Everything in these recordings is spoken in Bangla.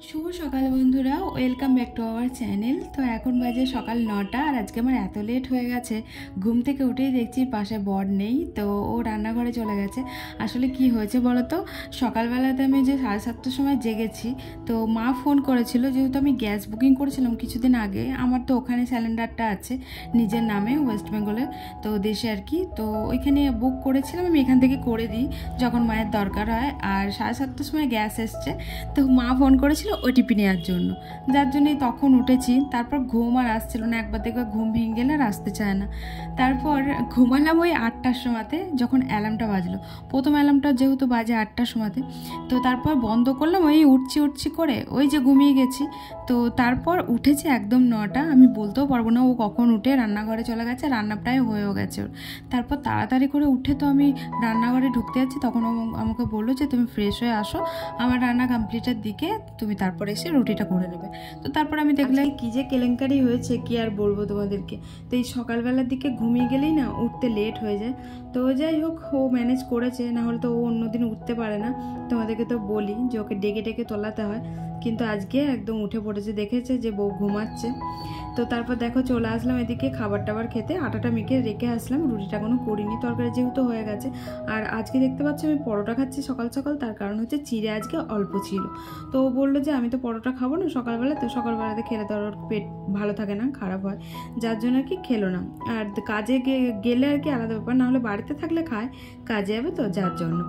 শুভ সকাল বন্ধুরা, welcome back to our channel. তো এখন বাজে সকাল 9টা আর আজকে আমার এত লেট হয়ে গেছে। ঘুম থেকে উঠেই দেখছি পাশে বর নেই, তো ও রান্নাঘরে চলে গেছে। আসলে কি হয়েছে বলো তো, সকালবেলাতে আমি যে 7:30টার সময় জেগেছি, তো মা ফোন করেছিল, যেহেতু আমি গ্যাস বুকিং করেছিলাম কিছুদিন আগে। আমার তো ওখানে সিলিন্ডারটা আছে নিজের নামে, ওয়েস্ট বেঙ্গলে, তো দেশে আর কি। তো ওইখানে বুক করেছিলাম, আমি এখান থেকে করে দিই যখন মায়ের দরকার হয়। আর 7:30টার সময় গ্যাস এসছে, তো মা ফোন করেছিল ওটিপি নেওয়ার জন্য, যার জন্যই তখন উঠেছি। তারপর ঘুম আর আসছিল না, একবার দেখবে ঘুম ভেঙে গেলে আর আসতে চায় না। তারপর ঘুমালাম ওই 8টার সময়তে, যখন অ্যালার্মটা বাজলো। প্রথম অ্যালার্মটা যেহেতু বাজে 8টার সময়তে, তো তারপর বন্ধ করলাম, ওই উঠছি করে ওই যে ঘুমিয়ে গেছি। তো তারপর উঠেছি একদম 9টা। আমি বলতেও পারবো না ও কখন উঠে রান্নাঘরে চলে গেছে, রান্না প্রায় হয়েও গেছে ওর। তারপর তাড়াতাড়ি করে উঠে তো আমি রান্নাঘরে ঢুকতে যাচ্ছি, তখন ও আমাকে বললো যে তুমি ফ্রেশ হয়ে আসো, আমার রান্না কমপ্লিটের দিকে তুমি তারপরে এসে রুটিটা করে নেবে। তো তারপর আমি দেখলাম কি যে কেলেঙ্কারি হয়েছে, কি আর বলবো তোমাদেরকে। তো এই সকালবেলার দিকে ঘুমিয়ে গেলেই না উঠতে লেট হয়ে যায়। তো যাই হোক, ও ম্যানেজ করেছে, না হলে তো ও অন্যদিন উঠতে পারে না। তোমাদেরকে তো বলি যে ওকে ডেকে ডেকে তোলাতে হয়, কিন্তু আজকে একদম উঠে পড়েছে, দেখেছে যে বউ ঘুমাচ্ছে। তো তারপর দেখো চলে আসলাম এদিকে খাবার টাবার খেতে। আটাটা মেখে রেখে আসলাম, রুটিটা কোনো করিনি, তরকারি যেহেতু হয়ে গেছে। আর আজকে দেখতে পাচ্ছি আমি পরোটা খাচ্ছি সকাল সকাল, তার কারণ হচ্ছে চিড়ে আজকে অল্প ছিল। তো ও বললো যে আমি তো পরোটা খাবো না সকালবেলা, তো সকালবেলাতে খেলে তো ওর পেট ভালো থাকে না, খারাপ হয়, যার জন্য আর কি খেলো না। আর কাজে গেলে আর কি আলাদা ব্যাপার, না হলে বাড়িতে থাকলে খায়, কাজে যাবে তো যার জন্য।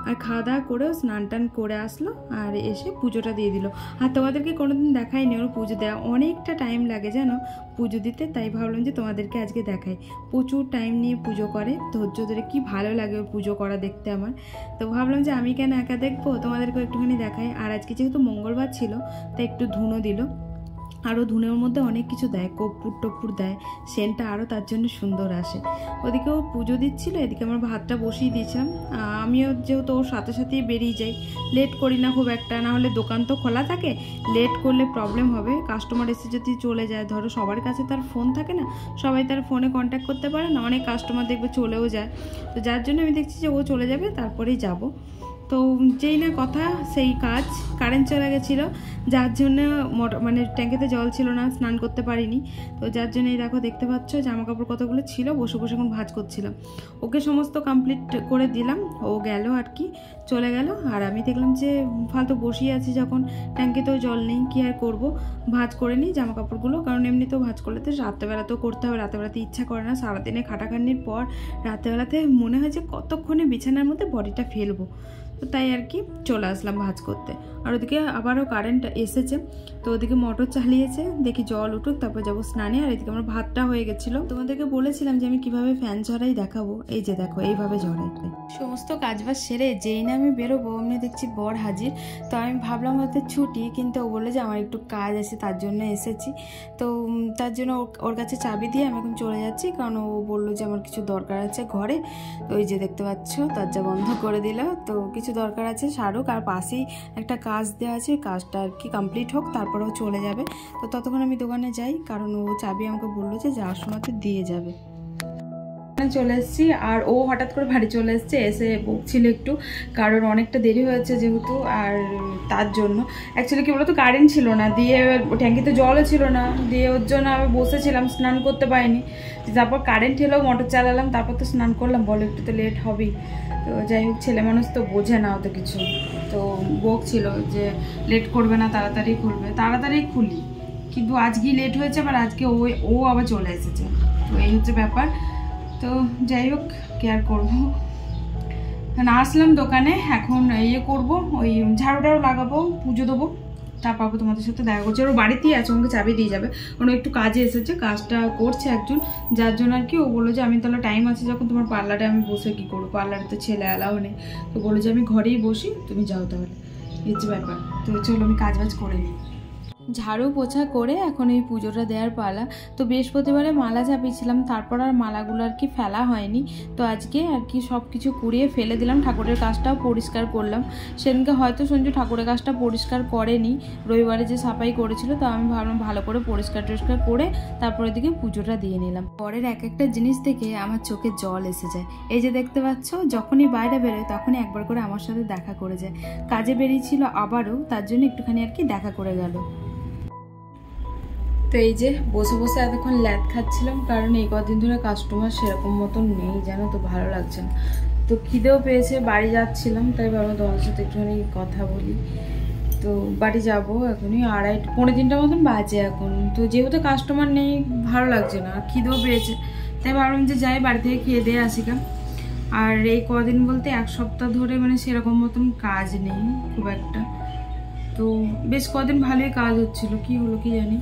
আর খাওয়া দাওয়া করেও স্নান টান করে আসলো, আর এসে পুজোটা দিয়ে দিল। আর তোমাদেরকে কোনোদিন দেখাইনি ওর পুজো দেওয়া, অনেকটা টাইম লাগে জানো পুজো দিতে, তাই ভাবলাম যে তোমাদেরকে আজকে দেখাই। প্রচুর টাইম নিয়ে পুজো করে, ধৈর্য ধরে, কি ভালো লাগে ওর পুজো করা দেখতে আমার। তো ভাবলাম যে আমি কেন একা দেখবো, তোমাদেরকে একটুখানি দেখাই। আর আজকে যেহেতু মঙ্গলবার ছিল, তাই একটু ধুনো দিল। আরও ধুনের মধ্যে অনেক কিছু দেয়, কর্পূর টপ্পুর দেয়, সেন্টটা আরও তার জন্য সুন্দর আসে। ওদিকে ও পুজো দিচ্ছিল, এদিকে আমার ভাতটা বসিয়ে দিয়েছিলাম। আমিও যেহেতু ওর সাথে সাথেই বেরিয়ে যাই, লেট করি না খুব একটা, না হলে দোকান তো খোলা থাকে, লেট করলে প্রবলেম হবে। কাস্টমার এসে যদি চলে যায়, ধরো সবার কাছে তার ফোন থাকে না, সবাই তার ফোনে কন্ট্যাক্ট করতে পারে না, অনেক কাস্টমার দেখবে চলেও যায়। তো যার জন্য আমি দেখছি যে ও চলে যাবে, তারপরেই যাব। তো যেই না কথা সেই কাজ, কারেন্ট চলে গেছিলো, যার জন্য মানে ট্যাঙ্কিতে জল ছিল না, স্নান করতে পারিনি। তো যার জন্য এই দেখো দেখতে পাচ্ছ জামা কাপড় কতগুলো ছিল, বসে বসে এখন ভাঁজ করছিলাম। ওকে সমস্ত কমপ্লিট করে দিলাম, ও গেল আর কি, চলে গেল। আর আমি দেখলাম যে ফালতু বসিয়ে আছি যখন, ট্যাঙ্কিতেও জল নেই, কি আর করব, ভাঁজ করে নিই জামা কাপড়গুলো। কারণ এমনিতেও ভাঁজ করলে তো রাত্রেবেলাতেও করতে হবে, রাত্রেবেলাতে ইচ্ছা করে না, সারাদিনে খাটাখাটনির পর রাত্রেবেলাতে মনে হয় যে কতক্ষণে বিছানার মধ্যে বডিটা ফেলবো। তো তাই আর কি চলে আসলাম ভাঁজ করতে। আর ওদিকে আবারও কারেন্ট এসেছে, তো ওদিকে মোটর চালিয়েছে, দেখি জল উঠুক তারপর যাবো স্নানে। আর এদিকে আমার ভাতটা হয়ে গেছিলো, তোমাদেরকে বলেছিলাম যে আমি কিভাবে ফ্যান ঝরাই দেখাবো, এই যে দেখো এইভাবে ঝরাই। সমস্ত কাজবাজ সেরে যেই না আমি বেরোবো, অমনি দেখছি বর হাজির। তো আমি ভাবলাম হয়তো ছুটি, কিন্তু ও বললো যে আমার একটু কাজ আছে, তার জন্য এসেছি। তো তার জন্য ওর কাছে চাবি দিয়ে আমি এখন চলে যাচ্ছি, কারণ ও বললো যে আমার কিছু দরকার আছে ঘরে। তো ওই যে দেখতে পাচ্ছ দরজা বন্ধ করে দিল, তো কিছু দরকার আছে সারুক, আর পাশেই একটা কাজ দেওয়া আছে, কাজটা আর কি কমপ্লিট হোক, তারপরেও চলে যাবে। তো ততক্ষণ আমি দোকানে যাই, কারণ ও চাবি আমাকে বললো যে যাওয়ার সময় দিয়ে যাবে। চলে এসেছি, আর ও হঠাৎ করে বাড়ি চলে এসছে, এসে বকছিল একটু, কারণ অনেকটা দেরি হয়েছে যেহেতু। আর তার জন্য অ্যাকচুয়ালি কি বলতো, কারেন্ট ছিল না, দিয়ে ট্যাঙ্কিতে জলও ছিল না, দিয়ে ওর জন্য আমি বসেছিলাম, স্নান করতে পারিনি। তারপর কারেন্ট এলো, মোটর চালালাম, তারপর তো স্নান করলাম, বলো একটু তো লেট হবেই। তো যাই হোক, ছেলে মানুষ তো বোঝে না অত কিছু, তো বকছিল যে লেট করবে না, তাড়াতাড়ি খুলবে, তাড়াতাড়ি খুলি, কিন্তু আজকেই লেট হয়েছে, আবার আজকে ও আবার চলে এসেছে। তো এই হচ্ছে ব্যাপার। তো যাই হোক, কেয়ার করবো না, আসলাম দোকানে, এখন ইয়ে করবো, ওই ঝাড়ুটাও লাগাবো, পুজো দেবো, তারপর তোমাদের সাথে দেখা করছি। ওর বাড়িতেই আছে, আমাকে চাবি দিয়ে যাবে, ওর একটু কাজে এসেছে, কাজটা করছে একজন, যার জন্য আর কি। ও বললো যে আমি তাহলে টাইম আছে যখন, তোমার পার্লারে আমি বসে কি করবো, পার্লারে তো ছেলে অ্যালাও নেই, তো বললো যে আমি ঘরেই বসি, তুমি যাও তাহলে, এই যে ব্যাপার। তো চলো আমি কাজ বাজ করে নিই। ঝাড়ু পোছা করে এখন এই পুজোটা দেওয়ার পালা। তো বৃহস্পতিবারে মালা চাপিয়েছিলাম, তারপর আর মালাগুলো আর কি ফেলা হয়নি। তো আজকে আর কি সব কিছু কুড়িয়ে ফেলে দিলাম, ঠাকুরের কাজটাও পরিষ্কার করলাম। সেদিনকে হয়তো সঞ্জু ঠাকুরের কাজটা পরিষ্কার করেনি, রবিবারে যে সাফাই করেছিল, তো আমি ভাবলাম ভালো করে পরিষ্কার টরিষ্কার করে তারপরে দিকে পুজোটা দিয়ে নিলাম। পরের এক একটা জিনিস থেকে আমার চোখে জল এসে যায়। এই যে দেখতে পাচ্ছ, যখনই বাইরে বেরোয় তখনই একবার করে আমার সাথে দেখা করে যায়। কাজে বেরিয়েছিল আবারও, তার জন্য একটুখানি আর কি দেখা করে গেল। তো এই যে বসে বসে এতক্ষণ ল্যাদ খাচ্ছিলাম, কারণ এই কদিন ধরে কাস্টমার সেরকম মতন নেই, জানো তো, ভালো লাগছে না। তো খিদেও পেয়েছে, বাড়ি যাচ্ছিলাম, তাই ভাবলাম তোমার সাথে একটুখানি কথা বলি। তো বাড়ি যাবো এখনই, 2:30 মতন বাজে এখন। তো যেহেতু কাস্টমার নেই, ভালো লাগছে না, খিদেও পেয়েছে, তাই ভাবলাম যে যাই বাড়ি থেকে খেয়ে দিয়ে আসিকা। আর এই কদিন বলতে 1 সপ্তাহ ধরে মানে সেরকম মতন কাজ নেই খুব একটা। তো বেশ কদিন ভালোই কাজ হচ্ছিল, কি হলো কি জানি,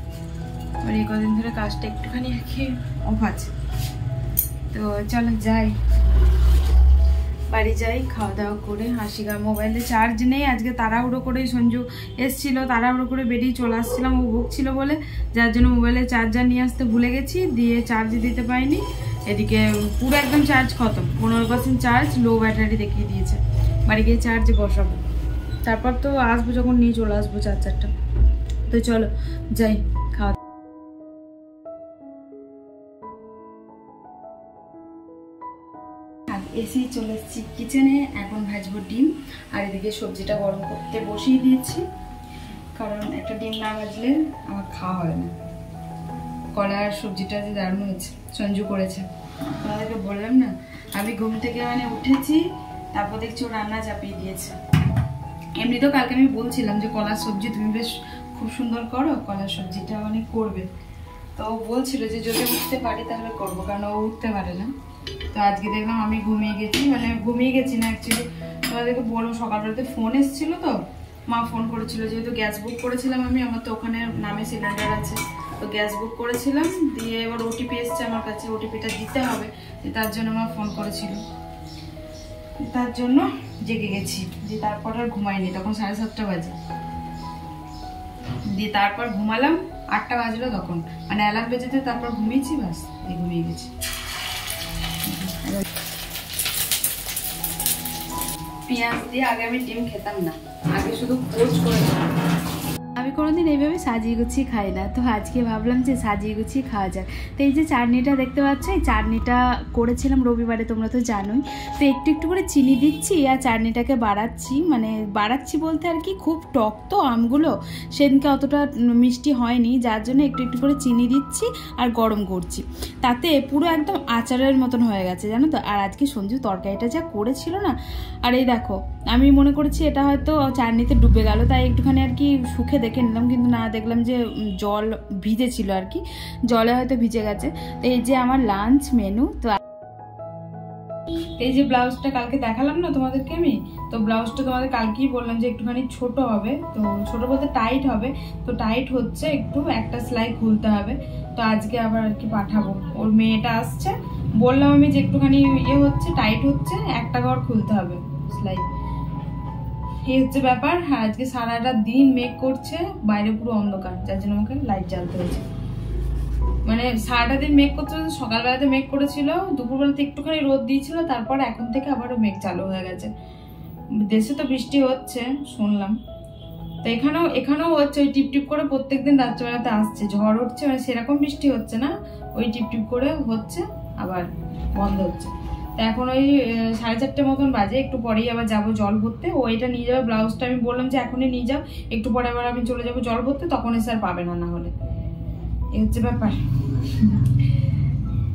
আর এই কদিন ধরে কাজটা একটুখানি আর কি অফ আছে। তো চলো যাই, বাড়ি যাই, খাওয়া দাওয়া করে হাসিগা। মোবাইলে চার্জ নেই আজকে, তাড়াহুড়ো করে সঞ্জু এসছিল, তাড়াহুড়ো করে বেরিয়ে চলে আসছিলাম, ও ভুগছিল বলে, যার জন্য মোবাইলে চার্জার নিয়ে আসতে ভুলে গেছি, দিয়ে চার্জ দিতে পারিনি। এদিকে পুরো একদম চার্জ খতম, 15% চার্জ, লো ব্যাটারি দেখিয়ে দিয়েছে। বাড়ি গিয়ে চার্জ বসাবো, তারপর তো আসবো, যখন নিয়ে চলে আসবো চার্জারটা। তো চলো যাই, খাওয়া এসেই চলে এসেছি কিচেনে। এখন ভাজবো ডিম, আর এদিকে সবজিটা গরম করতে বসিয়ে দিয়েছি, কারণ একটা ডিম না ভাজলে আমার খাওয়া হয় না। কলার সবজিটা যে দারুণ হয়েছে, সঞ্জু করেছে, তোমাদেরকে বললাম না। আমি ঘুম থেকে মানে উঠেছি, তারপর দেখছি ও রান্না চাপিয়ে দিয়েছে। এমনিতেও কালকে আমি বলছিলাম যে কলার সবজি তুমি বেশ খুব সুন্দর করো, কলার সবজিটা মানে করবে। তো ও বলছিল যে যদি উঠতে পারি তাহলে করবো, কারণ ও উঠতে পারে না। তো আজকে দেখলাম আমি ঘুমিয়ে গেছি, মানে ঘুমিয়ে গেছি না অ্যাকচুয়ালি, তোমাদেরকে বলবো সকালবেলাতে ফোন এসেছিল, তো মা ফোন করেছিল, যেহেতু গ্যাস বুক করেছিলাম আমি, আমার তো ওখানে নামে সিলিন্ডার আছে, তো গ্যাস বুক করেছিলাম, দিয়ে এবার ওটিপি এসছে আমার কাছে, ওটিপিটা দিতে হবে, তার জন্য মা ফোন করেছিল, তার জন্য জেগে গেছি। যে তারপর আর ঘুমাইনি, তখন 7:30 বাজে, দিয়ে তারপর ঘুমালাম 8টা বাজলো তখন, মানে অ্যালার্ম বেজেতে তারপর ঘুমিয়েছি, বাস দিয়ে ঘুমিয়ে গেছি। পেঁয়াজ দিয়ে আগে আমি ডিম খেতাম না, আগে শুধু পোস্ট করে খেতাম। আমি কোনোদিন এইভাবে সাজিয়ে গুছিয়ে খাই না, তো আজকে ভাবলাম যে সাজিয়ে গুছিয়ে খাওয়া যাক। তো এই যে চাটনিটা দেখতে পাচ্ছ, এই চাটনিটা করেছিলাম রবিবারে, তোমরা তো জানোই। তো একটু একটু করে চিনি দিচ্ছি আর চাটনিটাকে বাড়াচ্ছি, মানে বাড়াচ্ছি বলতে আর কি, খুব টক তো আমগুলো, সেদিনকে অতটা মিষ্টি হয়নি, যার জন্য একটু একটু করে চিনি দিচ্ছি আর গরম করছি। তাতে পুরো একদম আচারের মতন হয়ে গেছে, জানো তো। আর আজকে সঞ্জু তরকারিটা যা করেছিল না, আর এই দেখো, আমি মনে করেছি এটা হয়তো চাটনিতে ডুবে গেল, তাই একটুখানি আর কি শুকে দেখে নিলাম, কিন্তু না, দেখলাম যে জল ভিজে ছিল আর কি, জলে হয়তো ভিজে গেছে। তো এই যে আমার লাঞ্চ মেনু। তো এই যে ব্লাউজটা কালকে দেখালাম না তোমাদেরকে আমি, তো ব্লাউজটা তোমাদের কালকেই বললাম যে একটুখানি ছোট হবে, তো ছোট বলতে টাইট হবে, তো টাইট হচ্ছে, একটু একটা সেলাই খুলতে হবে। তো আজকে আবার আর কি পাঠাবো, ওর মেয়েটা আসছে, বললাম আমি যে একটুখানি ইয়ে হচ্ছে, টাইট হচ্ছে, একটা ঘর খুলতে হবে সেলাই, এই হচ্ছে ব্যাপার। হ্যাঁ, আজকে সারাটা দিন মেঘ করছে, বাইরে পুরো অন্ধকার, যার জন্য আমাকে লাইট জ্বালতে হয়েছে। মানে সারাটা দিন মেঘ করতে, সকালবেলাতে মেঘ করেছিল, দুপুরবেলাতে একটুখানি রোদ দিয়েছিল, তারপর এখন থেকে আবারও মেঘ চালু হয়ে গেছে। দেশে তো বৃষ্টি হচ্ছে শুনলাম, তো এখানেও হচ্ছে, ওই টিপ টিপ করে প্রত্যেকদিন রাত্রেবেলাতে আসছে, ঝড় উঠছে, মানে সেরকম বৃষ্টি হচ্ছে না, ওই টিপ টিপ করে হচ্ছে, আবার বন্ধ হচ্ছে। তো এখন ওই 4:30 মতন বাজে, একটু পরেই আবার যাবো জল ভরতে। ও এটা নিয়ে যাবে, ব্লাউজটা আমি বললাম যে এখনই নিয়ে যাও, একটু পরে আবার আমি চলে যাবো জল ভরতে, তখন এসে আর পাবে না, না হলে। এই হচ্ছে ব্যাপার।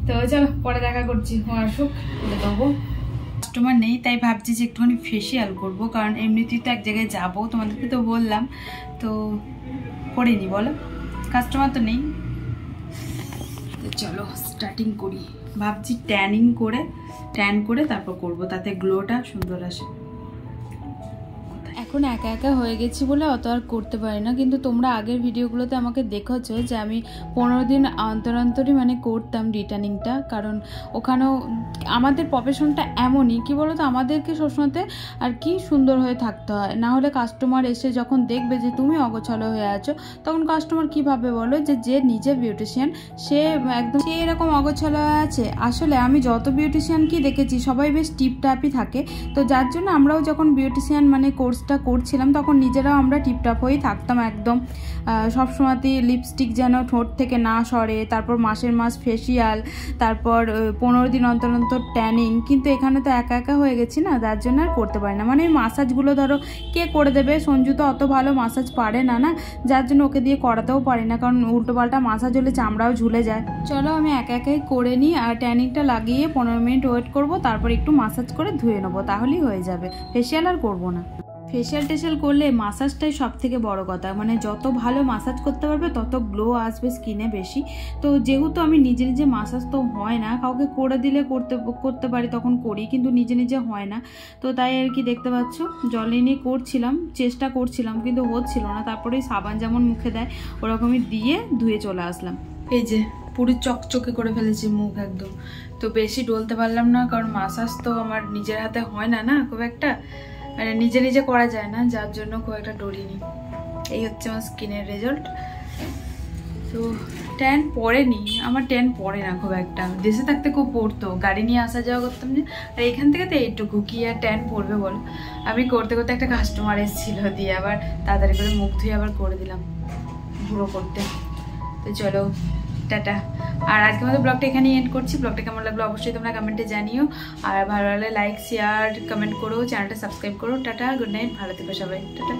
তো চলো পরে দেখা করছি, ও আসুক, দেবো। কাস্টমার নেই, তাই ভাবছি যে একটুখানি ফেসিয়াল করবো, কারণ এমনিতেই তো এক জায়গায় যাবো, তোমাদেরকে তো বললাম, তো করিনি, বলো, কাস্টমার তো নেই। তো চলো স্টার্টিং করি, ভাবছি ট্যান করে তারপর করব, তাতে গ্লোটা সুন্দর আসে। এখন একা একা হয়ে গেছি বলে অত আর করতে পারি না, কিন্তু তোমরা আগের ভিডিওগুলোতে আমাকে দেখেছো যে আমি 15 দিন অন্তর অন্তরই মানে করতাম রিটার্নিংটা। কারণ ওখানেও আমাদের প্রফেশনটা এমনই, কি বলো তো, আমাদেরকে সবসময়তে আর কি সুন্দর হয়ে থাকতে হয়, না হলে কাস্টমার এসে যখন দেখবে যে তুমি অগোছালো হয়ে আছো, তখন কাস্টমার কী ভাবে বলো, যে নিজে বিউটিশিয়ান সে একদম সে এরকম অগোছালো আছে। আসলে আমি যত বিউটিশিয়ানকে দেখেছি সবাই বেশ টিপটাপই থাকে, তো যার জন্য আমরাও যখন বিউটিশিয়ান মানে কোর্সটা করছিলাম তখন নিজেরাও আমরা টিপটাপ হয়েই থাকতাম একদম। সবসময়তেই লিপস্টিক যেন ঠোঁট থেকে না সরে, তারপর মাসের মাস ফেসিয়াল, তারপর 15 দিন অন্তর অন্তর ট্যানিং। কিন্তু এখানে তো একা একা হয়ে গেছি না, যার জন্য আর করতে পারি না। মানে মাসাজগুলো ধরো কে করে দেবে, সঞ্জু তো অত ভালো মাসাজ পারে না, যার জন্য ওকে দিয়ে করাতেও পারি না, কারণ উল্টোপাল্টা মাসাজ হলে চামড়াও ঝুলে যায়। চলো আমি একা একাই করে নিই, আর ট্যানিংটা লাগিয়ে 15 মিনিট ওয়েট করব, তারপর একটু মাসাজ করে ধুয়ে নেবো, তাহলেই হয়ে যাবে। ফেসিয়াল আর করবো না। ফেসিয়াল টেসিয়াল করলে মাসাজটাই সব থেকে বড় কথা, মানে যত ভালো মাসাজ করতে পারবে তত গ্লো আসবে স্কিনে বেশি। তো যেহেতু আমি নিজে নিজে মাসাজ তো হয় না, কাউকে করে দিলে করতে পারি তখন করি, কিন্তু নিজে নিজে হয় না। তো তাই আর কি, দেখতে পাচ্ছ জল নিয়ে করছিলাম, চেষ্টা করছিলাম কিন্তু হচ্ছিল না। তারপরে সাবান যেমন মুখে দেয় ওরকমই দিয়ে ধুয়ে চলে আসলাম। এই যে পুরো চকচকে করে ফেলেছি মুখ একদম। তো বেশি ডলতে পারলাম না, কারণ মাসাজ তো আমার নিজের হাতে হয় না খুব একটা, মানে নিজে নিজে করা যায় না, যার জন্য খুব একটা ডরিনি। এই হচ্ছে আমার স্কিনের রেজাল্ট। তো ট্যান পড়েনি, আমার ট্যান পড়ে না খুব একটা। দেশে থাকতে খুব পড়তো, গাড়ি নিয়ে আসা যাওয়া করতাম যে, আর এখান থেকে তো এইটুকু কি আর ট্যান পড়বে বলো। আমি করতে করতে একটা কাস্টমার এসেছিল, দিয়ে আবার তাড়াতাড়ি করে মুখ ধুয়ে আবার করে দিলাম পুরো করতে। তো চলো টাটা। আর আজকে আমাদের ব্লগটা এখানেই এন্ড করছি। ব্লগটা কেমন লাগলো অবশ্যই তোমরা কমেন্টে জানিও, আর ভালো লাগলে লাইক শেয়ার কমেন্ট করো, চ্যানেলটা সাবস্ক্রাইব করো। টাটা, গুড নাইট, ভালো থেকো সবাই, টাটা।